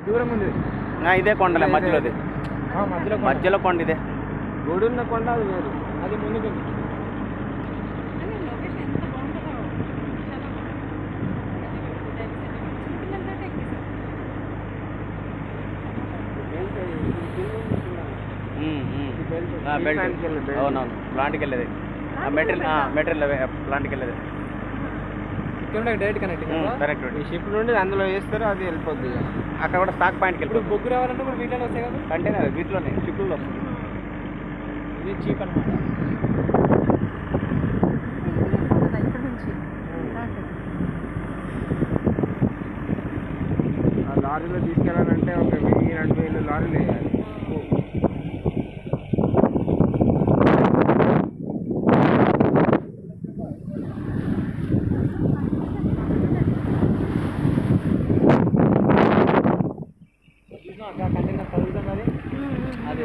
దూరం ఉంది. ఇదే కొండలే మధ్యలోది. మధ్యలో కొండ ఇదే. గోడున్న కొండ అది వేరు, అది ముందుకు. అవునవును, ప్లాంట్కి వెళ్ళేది. మెటీరియల్ ప్లాంట్కి వెళ్ళేది. Direct connect correct. ఈ షిప్ నుండి అందులో వేస్తారు, అది వెళ్ళిపోద్ది. అక్కడ కూడా స్టాక్ పాయింట్కి ఇప్పుడు వెళ్ళిపోతుంది. బొగ్గు రావాలంటే కూడా వీటిలో వస్తాయి కదా. కంటైనర్ వీటిలోనే షిప్లలో వస్తుంది. ఇది చీప్ అనమాట. ఆ లారీలో తీసుకెళ్ళాలంటే ఒక 1000-2000 లారీలు వేయాలి. కంటైనర్ చదువుతుంది అది.